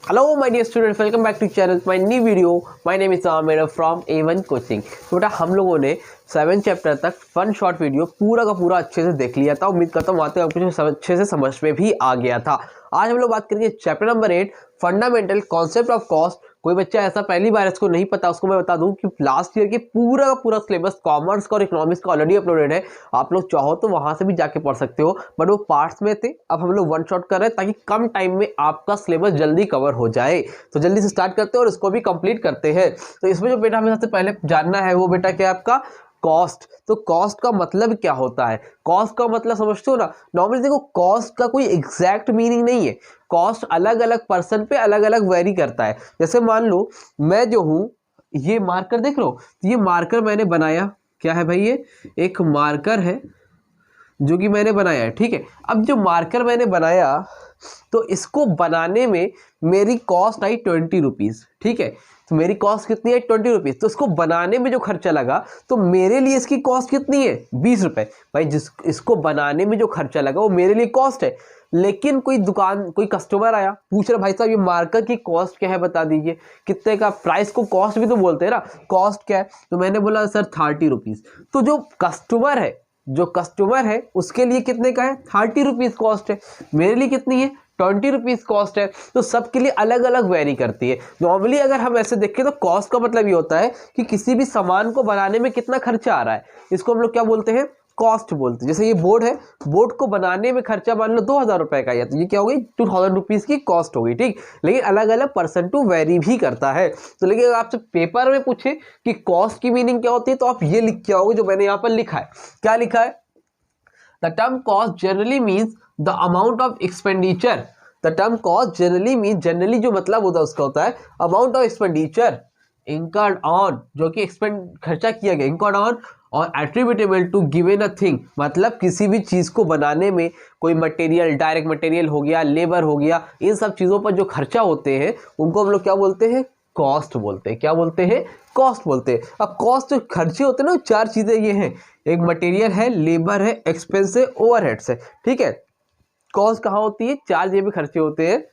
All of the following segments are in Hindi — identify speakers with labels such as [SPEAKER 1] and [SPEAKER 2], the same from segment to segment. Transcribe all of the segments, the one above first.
[SPEAKER 1] Hello my dear students, welcome back to channel my new video. My name is Amir from A1 Coaching. तो बेटा हम लोगों ने 7 चैप्टर तक फन शॉर्ट वीडियो पूरा का पूरा अच्छे से देख लिया था। उम्मीद करता हूँ आते आपको अच्छे से समझ में भी आ गया था। आज हम लोग बात करेंगे chapter number 8 fundamental concept of cost. कोई बच्चा ऐसा पहली बार इसको नहीं पता, उसको मैं बता दूं कि लास्ट ईयर के पूरा का पूरा सिलेबस कॉमर्स का और इकोनॉमिक्स का ऑलरेडी अपलोडेड है। आप लोग चाहो तो वहां से भी जाके पढ़ सकते हो, बट वो पार्ट्स में थे। अब हम लोग वन शॉट कर रहे हैं ताकि कम टाइम में आपका सिलेबस जल्दी कवर हो जाए। तो जल्दी से स्टार्ट करते हैं और इसको भी कंप्लीट करते हैं। तो इसमें जो बेटा हमें सबसे पहले जानना है वो बेटा क्या है आपका कॉस्ट। तो कॉस्ट का मतलब क्या होता है? कॉस्ट का मतलब समझते हो ना। नॉर्मली देखो कॉस्ट का कोई एग्जैक्ट मीनिंग नहीं है। कॉस्ट अलग अलग पर्सन पे अलग अलग वेरी करता है। जैसे मान लो मैं जो हूं, ये मार्कर देख लो, ये मार्कर मैंने बनाया। क्या है भाई? ये एक मार्कर है जो कि मैंने बनाया है, ठीक है। अब जो मार्कर मैंने बनाया तो इसको बनाने में मेरी कॉस्ट आई 20 रुपीज़, ठीक है। तो मेरी कॉस्ट कितनी है? 20 रुपीज़। तो इसको बनाने में जो खर्चा लगा तो मेरे लिए इसकी कॉस्ट कितनी है? 20 रुपये। भाई इसको बनाने में जो खर्चा लगा वो मेरे लिए कॉस्ट है। लेकिन कोई कस्टमर आया, पूछ रहा भाई साहब ये मार्कर की कॉस्ट क्या है बता दीजिए, कितने का? प्राइस को कॉस्ट भी तो बोलते हैं ना, कॉस्ट क्या है? तो मैंने बोला सर 30 रुपीज़। तो जो कस्टमर है उसके लिए कितने का है? 30 रुपीज़ कॉस्ट है। मेरे लिए कितनी है? 20 रुपीज़ कॉस्ट है। तो सबके लिए अलग अलग वेरी करती है। नॉर्मली अगर हम ऐसे देखें तो कॉस्ट का मतलब ये होता है कि किसी भी सामान को बनाने में कितना खर्चा आ रहा है, इसको हम लोग क्या बोलते हैं? कॉस्ट बोलते हैं। जैसे ये बोर्ड है, बोर्ड को बनाने में खर्चा मान लो 2000 रुपए का, या तो ये क्या हो गई 2000 रुपीज़ की कॉस्ट हो गई, ठीक। लेकिन अलग अलग पर्सन टू वेरी भी करता है। तो लेकिन अगर आपसे पेपर में पूछे कि कॉस्ट की मीनिंग क्या होती है तो आप ये लिख के आओगे जो मैंने यहाँ पर लिखा है। क्या लिखा है? The term cost generally means the amount of expenditure. The term cost generally means, generally जो मतलब होता है उसका होता है amount of expenditure incurred on, जो कि खर्चा किया गया, incurred on और attributable to given a thing। मतलब किसी भी चीज़ को बनाने में कोई मटेरियल, डायरेक्ट मटेरियल हो गया, लेबर हो गया, इन सब चीज़ों पर जो खर्चा होते हैं उनको हम लोग क्या बोलते हैं? कॉस्ट बोलते हैं। क्या बोलते हैं? कॉस्ट बोलते हैं। अब कॉस्ट जो खर्चे होते हैं ना, चार चीजें ये हैं, एक मटेरियल है, लेबर है, एक्सपेंस है, ओवरहेड्स है, ठीक है। कॉस्ट कहाँ होती है? चार जगह पे खर्चे होते हैं,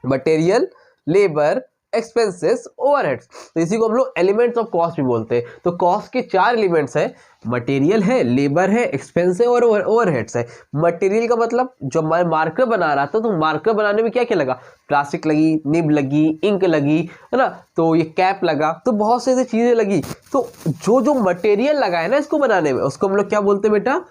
[SPEAKER 1] मटेरियल, लेबर, एक्सपेंसेस, ओवरहेड्स। तो इसी को हम लोग एलिमेंट्स ऑफ कॉस्ट भी बोलते हैं। तो कॉस्ट के चार एलिमेंट्स हैं, मटेरियल है, लेबर है, एक्सपेंस है और ओवरहेड्स है। मटेरियल का मतलब जो मैं मार्कर बना रहा था तो मार्कर बनाने में क्या क्या लगा? प्लास्टिक लगी, निब लगी, इंक लगी, है ना, तो ये कैप लगा, तो बहुत से ऐसी चीजें लगी। तो जो मटेरियल लगा है ना इसको बनाने में, उसको हम लोग क्या बोलते हैं बेटा?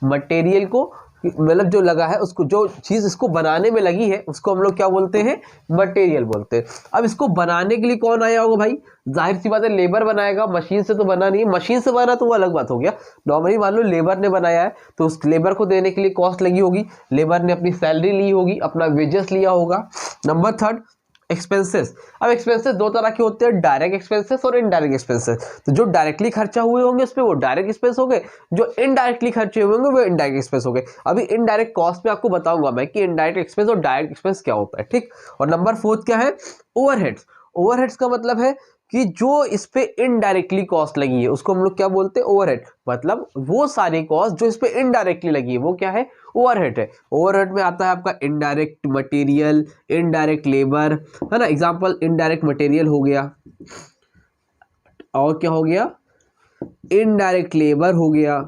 [SPEAKER 1] मटेरियल को, मतलब जो लगा है उसको, जो चीज़ इसको बनाने में लगी है उसको हम लोग क्या बोलते हैं? मटेरियल बोलते हैं। अब इसको बनाने के लिए कौन आया होगा भाई? जाहिर सी बात है लेबर बनाएगा, मशीन से तो बना नहीं है। मशीन से बना तो वो अलग बात हो गया। नॉर्मली मान लो लेबर ने बनाया है तो उस लेबर को देने के लिए कॉस्ट लगी होगी, लेबर ने अपनी सैलरी ली होगी, अपना वेजेस लिया होगा। Number third expenses. अब एक्सपेंसेस दो तरह के होते हैं, डायरेक्ट एक्सपेंसेस और इनडायरेक्ट एक्सपेंसेस। तो जो डायरेक्टली खर्चा हुए होंगे उसमें वो डायरेक्ट एक्सपेंस हो गए, जो इनडायरेक्टली खर्चे हुए होंगे वो इनडायरेक्ट एक्सपेंस हो गए। अभी इनडायरेक्ट कॉस्ट में आपको बताऊंगा मैं कि इनडायरेक्ट एक्सपेंस और डायरेक्ट एक्सपेंस क्या होता है, ठीक। और नंबर फोर्थ क्या है? ओवरहेड्स। ओवरहेड्स का मतलब है कि जो इस पे इनडायरेक्टली कॉस्ट लगी है उसको हम लोग क्या बोलते हैं? ओवरहेड। मतलब वो सारी कॉस्ट जो इस पे इनडायरेक्टली लगी है वो क्या है? ओवरहेड है। ओवरहेड में आता है आपका इनडायरेक्ट मटेरियल, इनडायरेक्ट लेबर, है ना। एग्जांपल इनडायरेक्ट मटेरियल हो गया, और क्या हो गया? इनडायरेक्ट लेबर हो गया।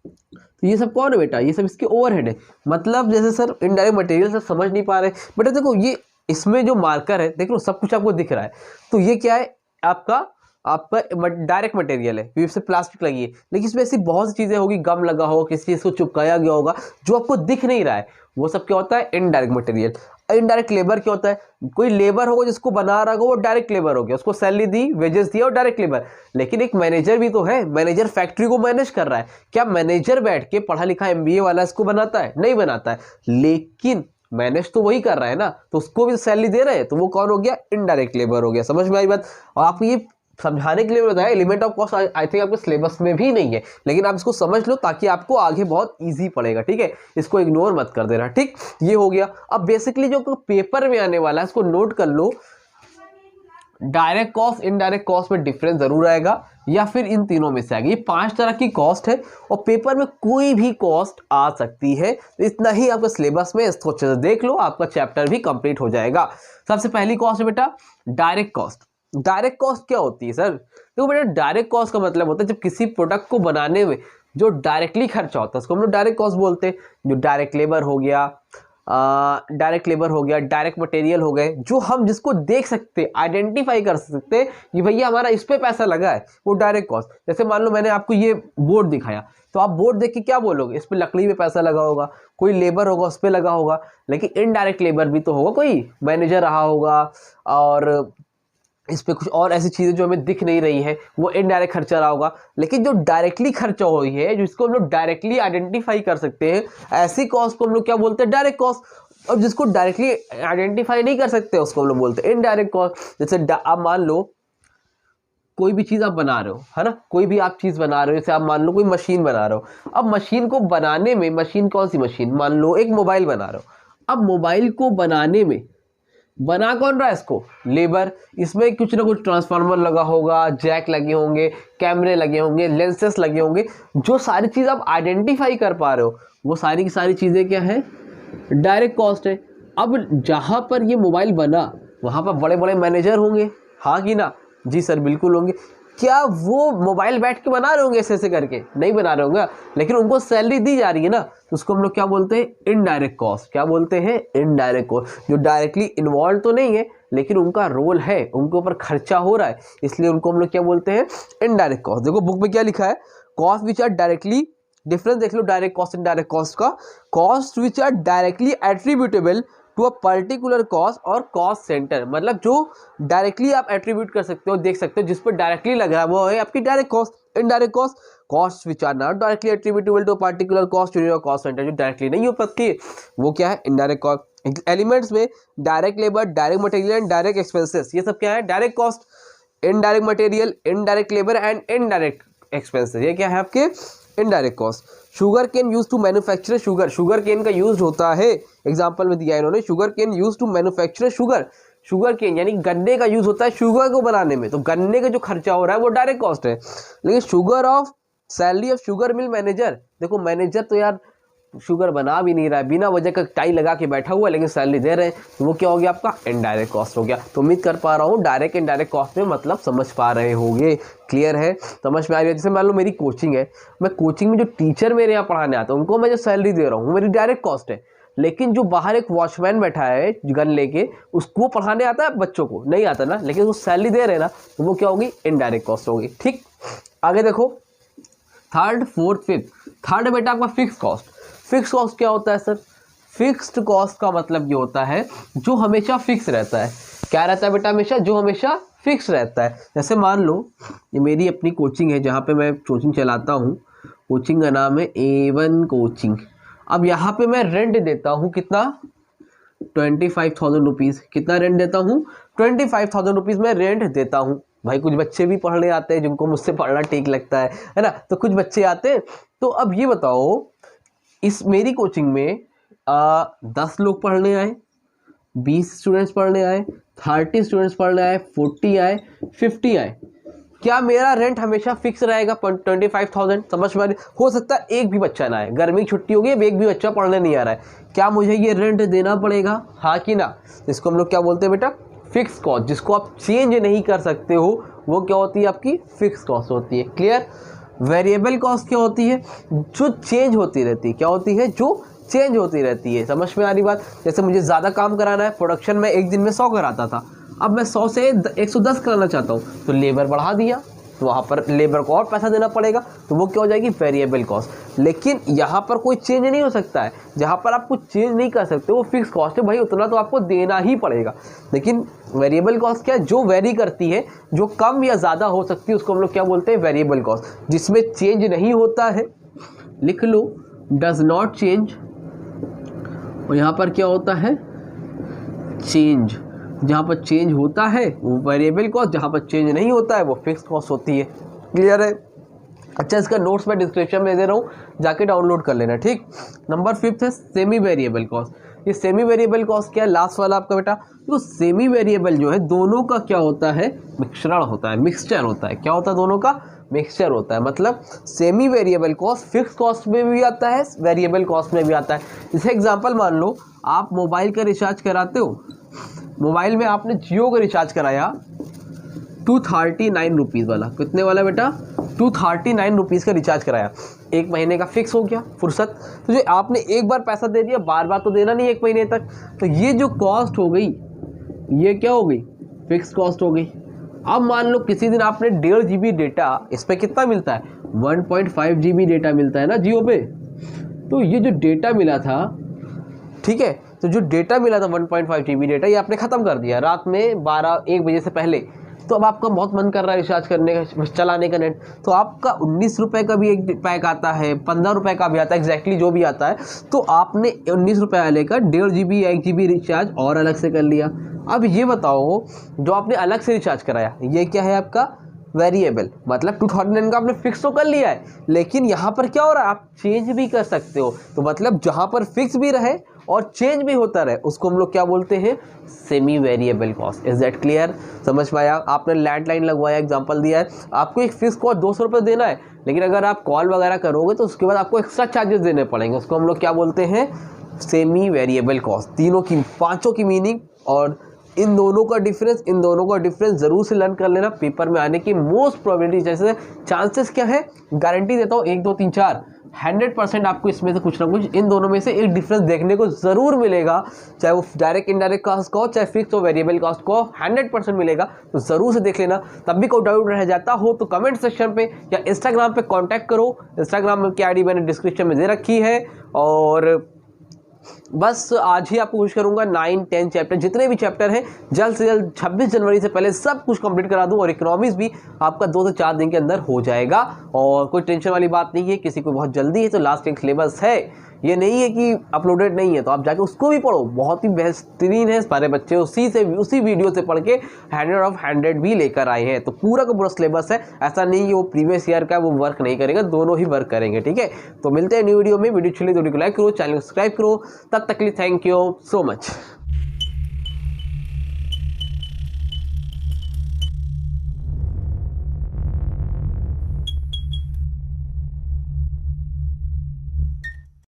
[SPEAKER 1] तो ये सब कौन है बेटा? ये सब इसके ओवरहेड है। मतलब जैसे सर इनडायरेक्ट मटेरियल से समझ नहीं पा रहे, बेटा देखो ये इसमें जो मार्कर है देख लो सब कुछ आपको दिख रहा है। तो ये क्या है? आपका डायरेक्ट मटेरियल है, इससे प्लास्टिक लगी है, लेकिन इसमें ऐसी बहुत सी चीजें होगी, गम लगा होगा, किसी चीज को चिपकाया गया होगा जो आपको दिख नहीं रहा है, वो सब क्या होता है? Indirect material. इनडायरेक्ट लेबर क्या होता है? कोई लेबर होगा जिसको बना रहा होगा वो डायरेक्ट लेबर हो गया, उसको सैलरी दी, वेजेस दिया और डायरेक्ट लेबर। लेकिन एक मैनेजर भी तो है, मैनेजर फैक्ट्री को मैनेज कर रहा है। क्या मैनेजर बैठ के पढ़ा लिखा MBA वाला इसको बनाता है? नहीं बनाता है, लेकिन मैनेज तो वही कर रहा है ना, तो उसको भी सैलरी दे रहे हैं, तो वो कौन हो गया? इनडायरेक्ट लेबर हो गया। समझ में आई बात? और आपको ये समझाने के लिए बताया, element of cost I think आपके सिलेबस में भी नहीं है, लेकिन आप इसको समझ लो ताकि आपको आगे बहुत इजी पड़ेगा, ठीक है। इसको इग्नोर मत कर देना, ठीक। ये हो गया। अब बेसिकली जो पेपर में आने वाला है इसको नोट कर लो। डायरेक्ट कॉस्ट इनडायरेक्ट कॉस्ट में डिफरेंस जरूर आएगा या फिर इन तीनों में से आएगी। ये 5 तरह की कॉस्ट है और पेपर में कोई भी कॉस्ट आ सकती है। तो इतना ही आपका सिलेबस में, इसको अच्छे से देख लो, आपका चैप्टर भी कंप्लीट हो जाएगा। सबसे पहली कॉस्ट है बेटा डायरेक्ट कॉस्ट। डायरेक्ट कॉस्ट क्या होती है सर? देखो बेटा, डायरेक्ट कॉस्ट का मतलब होता है जब किसी प्रोडक्ट को बनाने में जो डायरेक्टली खर्चा होता है उसको हम लोग डायरेक्ट कॉस्ट बोलते हैं। जो डायरेक्ट लेबर हो गया, डायरेक्ट मटेरियल हो गए, जो हम जिसको देख सकते, आइडेंटिफाई कर सकते हैं कि भैया हमारा इस पे पैसा लगा है, वो डायरेक्ट कॉस्ट। जैसे मान लो मैंने आपको ये बोर्ड दिखाया, तो आप बोर्ड देख के क्या बोलोगे? इस पे लकड़ी पे पैसा लगा होगा, कोई लेबर होगा उस पे लगा होगा। लेकिन इनडायरेक्ट लेबर भी तो होगा, कोई मैनेजर रहा होगा और इस पे कुछ और ऐसी चीज़ें जो हमें दिख नहीं रही है, वो इनडायरेक्ट खर्चा रहा होगा। लेकिन जो डायरेक्टली खर्चा हुई है, जिसको हम लोग डायरेक्टली आइडेंटिफाई कर सकते हैं, ऐसी कॉस्ट को हम लोग क्या बोलते हैं? Direct cost. और जिसको डायरेक्टली आइडेंटिफाई नहीं कर सकते उसको हम लोग बोलते हैं इनडायरेक्ट कॉस्ट। जैसे आप मान लो कोई भी चीज़ आप बना रहे हो, है ना, कोई भी आप चीज़ बना रहे हो, जैसे आप मान लो कोई मशीन बना रहे हो। अब मशीन को बनाने में, मशीन कौन सी मशीन? मान लो एक मोबाइल बना रहे हो। अब मोबाइल को बनाने में बना कौन रहा है इसको? लेबर। इसमें कुछ ना कुछ ट्रांसफार्मर लगा होगा, जैक लगे होंगे, कैमरे लगे होंगे, लेंसेस लगे होंगे। जो सारी चीज़ आप आइडेंटिफाई कर पा रहे हो वो सारी की सारी चीज़ें क्या है? डायरेक्ट कॉस्ट है। अब जहाँ पर ये मोबाइल बना वहाँ पर बड़े बड़े मैनेजर होंगे, हाँ कि ना? जी सर बिल्कुल होंगे। क्या वो मोबाइल बैठ के बना रहे होंगे ऐसे ऐसे करके? नहीं बना रहे होंगे, लेकिन उनको सैलरी दी जा रही है ना, तो उसको हम लोग क्या बोलते हैं? Indirect cost. क्या बोलते हैं? Indirect cost. जो डायरेक्टली इन्वॉल्व तो नहीं है लेकिन उनका रोल है, उनके ऊपर खर्चा हो रहा है, इसलिए उनको हम लोग क्या बोलते हैं? Indirect cost. देखो बुक में क्या लिखा है, cost which are directly, difference देख लो डायरेक्ट कॉस्ट इनडायरेक्ट कॉस्ट का। Cost which are directly attributable to a particular cost और कॉस्ट सेंटर, मतलब जो डायरेक्टली आप एट्रीब्यूट कर सकते हो, देख सकते हो, जिस पर डायरेक्टली लग रहा है वो है आपकी direct cost. Indirect cost, cost which are not directly attributable to particular cost और कॉस्ट सेंटर, जो डायरेक्टली नहीं हो सकती है वो क्या है? Indirect cost. एलिमेंट्स में direct labour, direct material and direct expenses, ये सब क्या है? Direct cost. Indirect material, indirect labour and indirect expenses, ये क्या है आपके? Indirect cost. Sugar cane use to manufacture sugar, sugar cane का यूज होता है, एग्जांपल में दिया है इन्होंने, sugar cane use to manufacture sugar. Sugar cane यानी गन्ने का यूज होता है शुगर को बनाने में, तो गन्ने का जो खर्चा हो रहा है वो डायरेक्ट कॉस्ट है। लेकिन sugar of, salary of sugar mill manager, देखो मैनेजर तो यार शुगर बना भी नहीं रहा है, बिना वजह का टाई लगा के बैठा हुआ है, लेकिन सैलरी दे रहे हैं, तो वो क्या हो गया? आपका इनडायरेक्ट कॉस्ट हो गया। तो उम्मीद कर पा रहा हूँ डायरेक्ट इनडायरेक्ट कॉस्ट में मतलब समझ पा रहे होंगे। क्लियर है? समझ में आ रही है? जैसे मान लो मेरी कोचिंग है, मैं कोचिंग में जो टीचर मेरे यहाँ पढ़ाने आता है उनको मैं जो सैलरी दे रहा हूँ मेरी डायरेक्ट कॉस्ट है। लेकिन जो बाहर एक वॉचमैन बैठा है गन लेके, उसको पढ़ाने आता है बच्चों को? नहीं आता ना, लेकिन वो सैलरी दे रहे हैं ना, तो वो क्या होगी? इनडायरेक्ट कॉस्ट होगी। ठीक, आगे देखो थर्ड, फोर्थ, फिफ्थ। थर्ड बेटा आपका फिक्स कॉस्ट। फिक्स कॉस्ट क्या होता है सर? फिक्स्ड कॉस्ट का मतलब ये होता है जो हमेशा फिक्स रहता है। क्या रहता है बेटा? हमेशा, जो हमेशा फिक्स रहता है। जैसे मान लो ये मेरी अपनी कोचिंग है जहाँ पे मैं कोचिंग चलाता हूँ, कोचिंग का नाम है A1 कोचिंग। अब यहाँ पे मैं रेंट देता हूँ कितना? 25,000 रुपीज़। कितना रेंट देता हूँ? 25,000 रुपीज़ मैं रेंट देता हूँ। भाई कुछ बच्चे भी पढ़ने आते हैं जिनको मुझसे पढ़ना ठीक लगता है ना, तो कुछ बच्चे आते हैं। तो अब ये बताओ, इस मेरी कोचिंग में 10 लोग पढ़ने आए, 20 स्टूडेंट्स पढ़ने आए, 30 स्टूडेंट्स पढ़ने आए, 40 आए, 50 आए, क्या मेरा रेंट हमेशा फिक्स रहेगा 25,000? समझ में? हो सकता है एक भी बच्चा ना आए, गर्मी की छुट्टी होगी, एक भी बच्चा पढ़ने नहीं आ रहा है, क्या मुझे ये रेंट देना पड़ेगा? हाँ कि ना? इसको हम लोग क्या बोलते हैं बेटा? Fix cost. जिसको आप चेंज नहीं कर सकते हो वो क्या होती है? आपकी फिक्स कॉस्ट होती है। क्लियर? वेरिएबल कॉस्ट क्या होती है? जो चेंज होती रहती है। क्या होती है? जो चेंज होती रहती है। समझ में आ रही बात? जैसे मुझे ज़्यादा काम कराना है, प्रोडक्शन में एक दिन में 100 कराता था, अब मैं 100 से 110 कराना चाहता हूँ, तो लेबर बढ़ा दिया, तो वहाँ पर लेबर को और पैसा देना पड़ेगा, तो वो क्या हो जाएगी? Variable cost. लेकिन यहाँ पर कोई चेंज नहीं हो सकता है, जहाँ पर आप कुछ चेंज नहीं कर सकते वो फिक्स कॉस्ट है, भाई उतना तो आपको देना ही पड़ेगा। लेकिन वेरिएबल कॉस्ट क्या है? जो वेरी करती है, जो कम या ज़्यादा हो सकती है, उसको हम लोग क्या बोलते हैं? Variable cost. जिसमें चेंज नहीं होता है, लिख लो डज नॉट चेंज, और यहाँ पर क्या होता है? चेंज। जहाँ पर चेंज होता है वो वेरिएबल कॉस्ट, जहाँ पर चेंज नहीं होता है वो फिक्स कॉस्ट होती है। क्लियर है? अच्छा, इसका नोट्स मैं डिस्क्रिप्शन में दे रहा हूँ, जाके डाउनलोड कर लेना। ठीक, नंबर 5 है सेमी वेरिएबल कॉस्ट। ये सेमी वेरिएबल कॉस्ट क्या है, लास्ट वाला आपका बेटा, तो सेमी वेरिएबल जो है दोनों का क्या होता है, मिश्रण होता है, मिक्सचर होता है। क्या होता है, दोनों का मिक्सचर होता है। मतलब semi variable cost fix cost में भी आता है, वेरिएबल कॉस्ट में भी आता है। जैसे एग्जांपल मान लो आप मोबाइल का रिचार्ज कराते हो, मोबाइल में आपने जियो का रिचार्ज कराया 239 रुपीज़ वाला, कितने वाला बेटा, 239 रुपीज़ का रिचार्ज कराया, एक महीने का फिक्स हो गया फुर्सत। तो जो आपने एक बार पैसा दे दिया, बार बार तो देना नहीं एक महीने तक, तो ये जो कॉस्ट हो गई ये क्या हो गई, फिक्स कॉस्ट हो गई। अब मान लो किसी दिन आपने 1.5 GB डेटा, इस पर कितना मिलता है, 1.5 GB डेटा मिलता है ना जियो पे, तो ये जो डेटा मिला था, ठीक है, तो जो डेटा मिला था 1.5 GB डेटा, ये आपने ख़त्म कर दिया रात में 12-1 बजे से पहले। तो अब आपका बहुत मन कर रहा है रिचार्ज करने का, चलाने का नेट, तो आपका 19 रुपये का भी एक पैक आता है, 15 रुपये का भी आता है, एग्जैक्टली जो भी आता है। तो आपने 19 रुपये वाले का 1.5 GB 1 GB रिचार्ज और अलग से कर लिया। अब ये बताओ जो आपने अलग से रिचार्ज कराया, ये क्या है आपका वेरिएबल, मतलब 2009 का आपने फिक्स तो कर लिया है, लेकिन यहाँ पर क्या हो रहा है, आप चेंज भी कर सकते हो। तो मतलब जहाँ पर फिक्स भी रहे और चेंज भी होता रहे, उसको हम लोग क्या बोलते हैं, semi variable cost. Is that clear, समझ पाया। आपने लैंडलाइन लगवाया, एग्जांपल दिया है, आपको एक फिक्स कॉस्ट 200 रुपये देना है, लेकिन अगर आप कॉल वगैरह करोगे तो उसके बाद आपको एक्स्ट्रा चार्जेस देने पड़ेंगे, उसको हम लोग क्या बोलते हैं, सेमी वेरिएबल कॉस्ट। तीनों की, पाँचों की मीनिंग और इन दोनों का डिफरेंस जरूर से लर्न कर लेना, पेपर में आने की मोस्ट प्रोबेबिलिटी, जैसे चांसेस क्या है, गारंटी देता हूँ 1 2 3 4 100% आपको इसमें से कुछ ना कुछ इन दोनों में से एक डिफरेंस देखने को जरूर मिलेगा, चाहे वो डायरेक्ट इनडायरेक्ट कॉस्ट का हो, चाहे फिक्स हो वेरिएबल कॉस्ट को, 100% मिलेगा। तो जरूर से देख लेना। तब भी कोई डाउट रह जाता हो तो कमेंट सेक्शन पे या इंस्टाग्राम पे कांटेक्ट करो, इंस्टाग्राम की आईडी मैंने डिस्क्रिप्शन में दे रखी है। और बस आज ही आपको कोशिश करूंगा 9, 10 चैप्टर, जितने भी चैप्टर हैं जल्द से जल्द 26 जनवरी से पहले सब कुछ कंप्लीट करा दूं, और इकोनॉमिक्स भी आपका 2 से 4 दिन के अंदर हो जाएगा। और कोई टेंशन वाली बात नहीं है, किसी को बहुत जल्दी है तो लास्ट एक सिलेबस है, ये नहीं है कि अपलोडेड नहीं है, तो आप जाके उसको भी पढ़ो, बहुत ही बेहतरीन है। सारे बच्चे उसी वीडियो से पढ़ के 100 ऑफ 100 भी लेकर आए हैं। तो पूरा का पूरा सिलेबस है, ऐसा नहीं है वो प्रीवियस ईयर का वो वर्क नहीं करेगा, दोनों ही वर्क करेंगे, ठीक है। तो मिलते हैं न्यू वीडियो में, वीडियो अच्छी लगी तो लाइक करो, चैनल को सब्सक्राइब करो। तब तक के लिए थैंक यू सो मच।